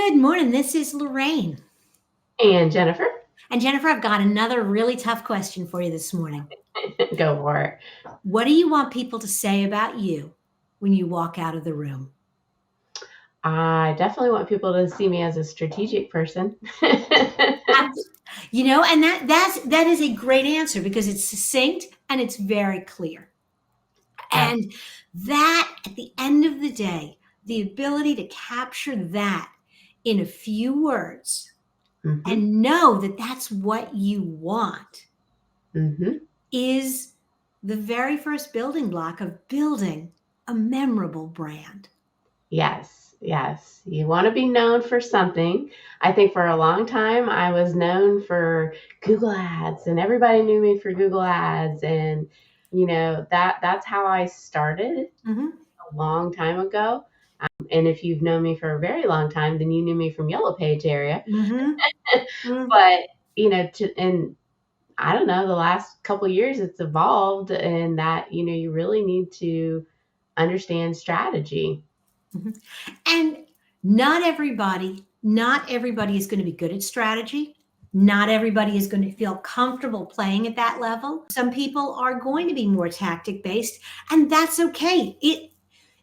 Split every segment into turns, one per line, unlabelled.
Good morning. This is Lorraine.
And Jennifer,
And Jennifer, I've got another really tough question for you this morning.
go for it.
What do you want people to say about you when you walk out of the room?
I definitely want people to see me as a strategic person.
And that is a great answer because it's succinct and it's very clear. And that at the end of the day, the ability to capture that in a few words
Mm-hmm.
and know that that's what you want
Mm-hmm.
is the very first building block of building a memorable brand.
Yes, yes. You want to be known for something. I think for a long time I was known for Google Ads and everybody knew me for Google Ads and that's how I started
Mm-hmm.
a long time ago. And if you've known me for a very long time, then you knew me from Yellow Page area.
Mm-hmm.
But and I don't know, the last couple of years it's evolved and that, you really need to understand strategy.
Mm-hmm. And not everybody is going to be good at strategy. Not everybody is going to feel comfortable playing at that level. Some people are going to be more tactic based, and that's okay.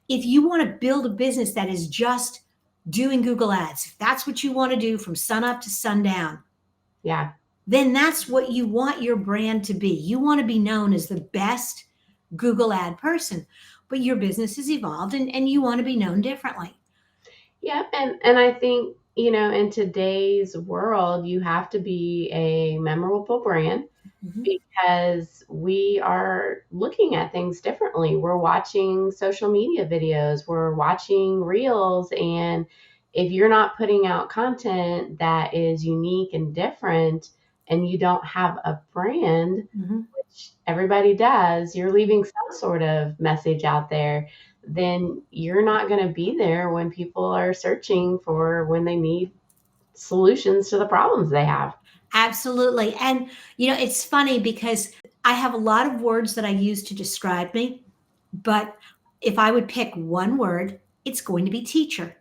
If you want to build a business that is just doing Google Ads, if that's what you want to do from sun up to sundown,
Yeah.
then that's what you want your brand to be. You want to be known as the best Google ad person, but your business has evolved and you want to be known differently.
Yeah. And I think, in today's world, you have to be a memorable brand
Mhm.
because we are looking at things differently. We're watching social media videos, we're watching reels, and if you're not putting out content that is unique and different and you don't have a brand,
Mhm.
which everybody does, you're leaving some sort of message out there, then you're not going to be there when people are searching for when they need solutions to the problems they have.
Absolutely. And, it's funny because I have a lot of words that I use to describe me, but if I would pick one word, it's going to be teacher.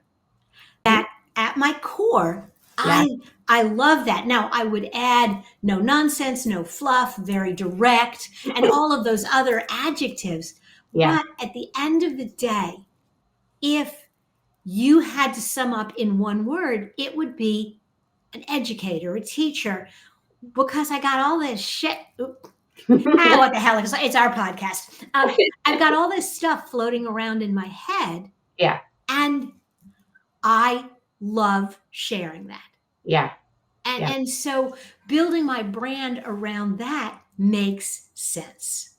That at my core,
Yeah.
I love that. Now I would add no nonsense, no fluff, very direct, and all of those other adjectives.
Yeah.
But at the end of the day, if you had to sum up in one word, it would be an educator, a teacher, because I got all this shit. What the hell? It's our podcast. I've got all this stuff floating around in my head,
Yeah.
and I love sharing that.
Yeah.
And,
Yeah.
and so building my brand around that makes sense.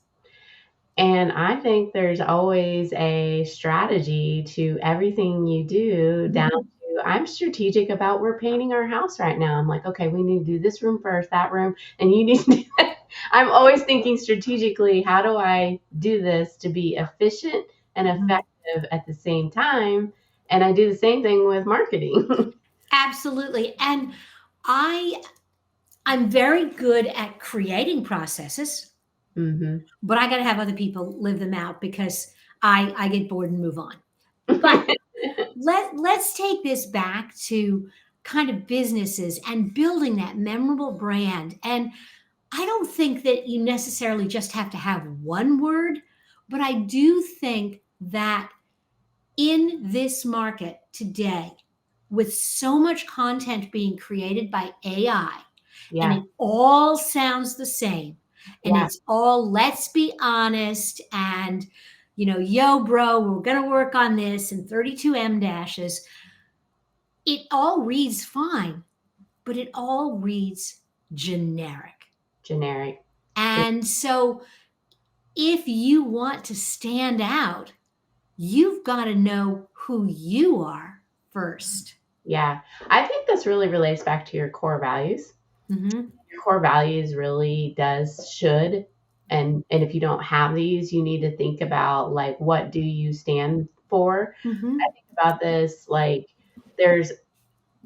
And I think there's always a strategy to everything you do, down
Mhm.
to I'm strategic about we're painting our house right now. I'm like, okay, we need to do this room first, that room, and you need to do that. I'm always thinking strategically, how do I do this to be efficient and
Mhm.
effective at the same time? And I do the same thing with marketing.
Absolutely. And I I'm very good at creating processes,
Hmm.
but I got to have other people live them out because I get bored and move on. But let's take this back to kind of businesses and building that memorable brand. And I don't think that you necessarily just have to have one word, but I do think that in this market today, with so much content being created by AI, and
Yeah.
it all sounds the same, and
Yeah.
it's all let's be honest, and yo, bro, we're going to work on this, and 32 M dashes. It all reads fine, but it all reads generic.
Generic.
And so if you want to stand out, you've got to know who you are first.
Yeah. I think this really relates back to your core values.
Mm-hmm.
Your core values really does should, and if you don't have these, you need to think about like what do you stand for.
Mm-hmm.
I think about this like there's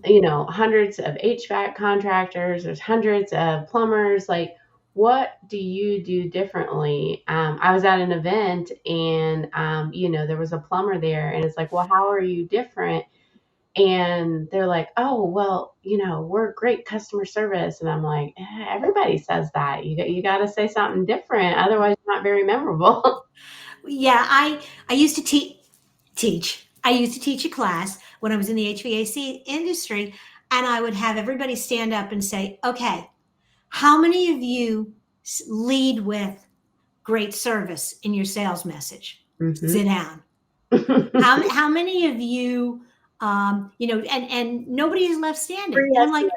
hundreds of HVAC contractors, there's hundreds of plumbers, like what do you do differently? I was at an event and there was a plumber there and it's like, well, how are you different? And they're like, "Oh, well, we're great customer service." And I'm like, everybody says that. You got to say something different, otherwise you're not very memorable."
Yeah, I used to teach. I used to teach a class when I was in the HVAC industry, and I would have everybody stand up and say, "Okay, how many of you lead with great service in your sales message?
Hmm.
Sit down. How many of you, and nobody is left standing."
Free
And I'm like,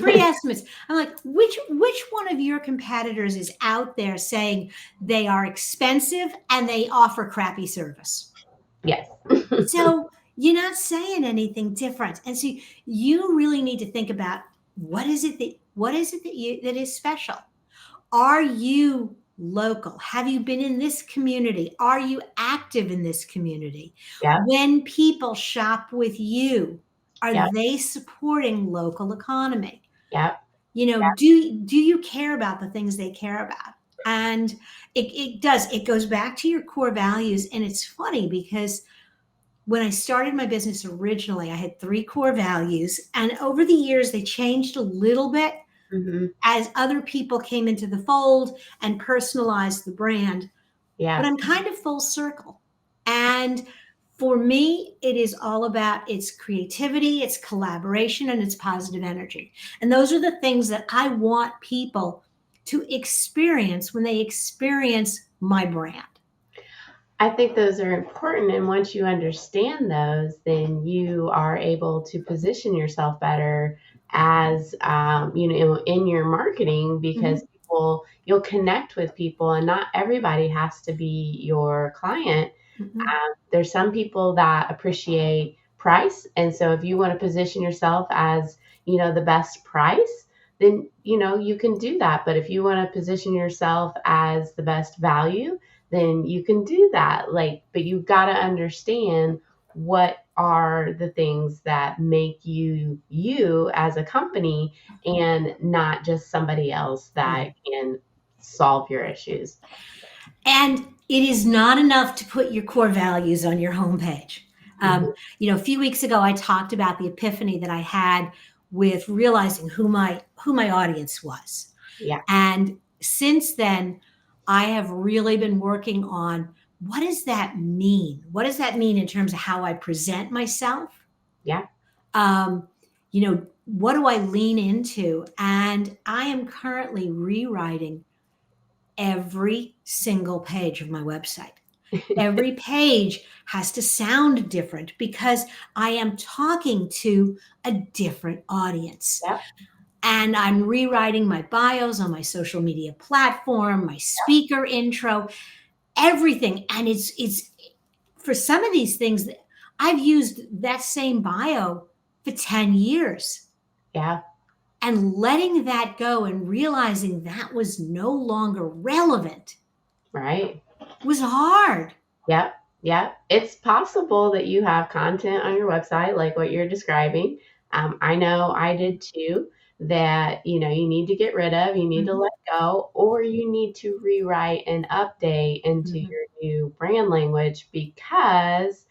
free
estimates.
estimates. I'm like, which one of your competitors is out there saying they are expensive and they offer crappy service?
Yes.
So you're not saying anything different. And so you really need to think about what is it that is special? Are you local? Have you been in this community? Are you active in this community?
Yep.
When people shop with you, are
Yep.
they supporting local economy?
Yep.
Do you care about the things they care about? And it goes back to your core values. And it's funny because when I started my business originally, I had three core values, and over the years they changed a little bit
Hmm.
as other people came into the fold and personalized the brand. But
Yeah.
I'm kind of full circle. And for me, it is all about its creativity, its collaboration, and its positive energy. And those are the things that I want people to experience when they experience my brand.
I think those are important. And once you understand those, then you are able to position yourself better as, in your marketing, because
Mhm.
you'll connect with people, and not everybody has to be your client.
Mhm.
There's some people that appreciate price. And so if you want to position yourself as, the best price, then, you can do that. But if you want to position yourself as the best value, then you can do that. Like, but you've got to understand what are the things that make you you as a company, and not just somebody else that
Right.
can solve your issues.
And it is not enough to put your core values on your homepage.
Mhm.
A few weeks ago, I talked about the epiphany that I had with realizing who my audience was.
Yeah.
And since then, I have really been working on what does that mean? What does that mean in terms of how I present myself?
Yeah.
What do I lean into? And I am currently rewriting every single page of my website. Every page has to sound different because I am talking to a different audience.
Yeah.
And I'm rewriting my bios on my social media platform, my speaker intro, everything. And it's for some of these things that I've used that same bio for 10 years.
Yeah.
And letting that go and realizing that was no longer relevant
Right.
was hard.
Yep. Yep. It's possible that you have content on your website like what you're describing. I know I did too, that, you need to get rid of, you need to
Mhm,
let go, or you need to rewrite and update into
mhm,
your new brand language, because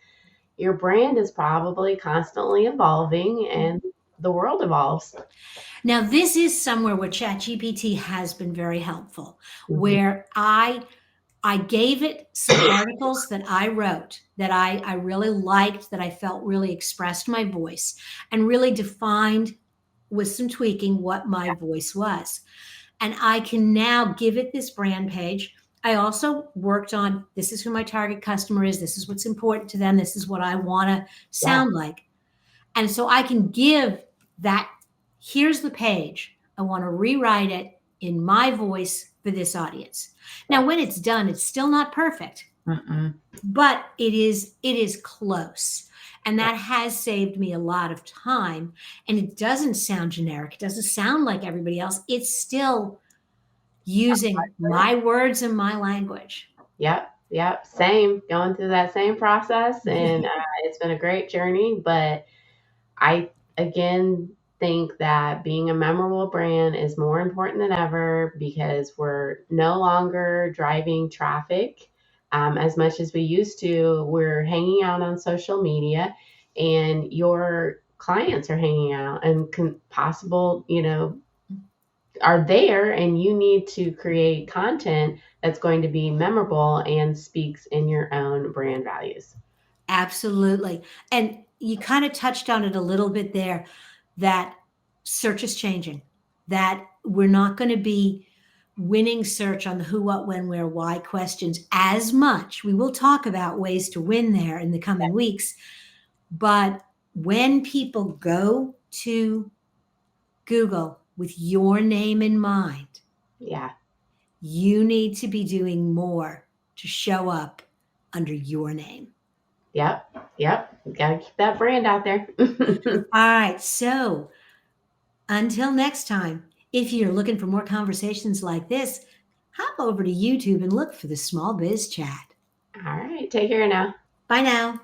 your brand is probably constantly evolving
mhm.
and the world evolves.
Now, this is somewhere where ChatGPT has been very helpful,
Hmm.
where I gave it some articles that I wrote that I really liked, that I felt really expressed my voice and really defined with some tweaking what my voice was. And I can now give it this brand page. I also worked on this is who my target customer is. This is what's important to them. This is what I want to
Yeah.
sound like. And so I can give that here's the page. I want to rewrite it in my voice for this audience. Now, when it's done, it's still not perfect,
Mm-mm.
but it is close. And that has saved me a lot of time. And it doesn't sound generic. It doesn't sound like everybody else. It's still using my words and my language.
Yep, yep, same. Going through that same process, and it's been a great journey. But I again think that being a memorable brand is more important than ever, because we're no longer driving traffic as much as we used to. We're hanging out on social media, and your clients are hanging out and possible, are there, and you need to create content that's going to be memorable and speaks in your own brand values.
Absolutely. And you kind of touched on it a little bit there, that search is changing, that we're not going to be winning search on the who, what, when, where, why questions as much. We will talk about ways to win there in the coming weeks. But when people go to Google with your name in mind,
Yeah.
you need to be doing more to show up under your name.
Yep. Yep. Gotta keep that brand out there.
All right. So until next time, if you're looking for more conversations like this, hop over to YouTube and look for the Small Biz Chat.
All right. Take care now.
Bye now.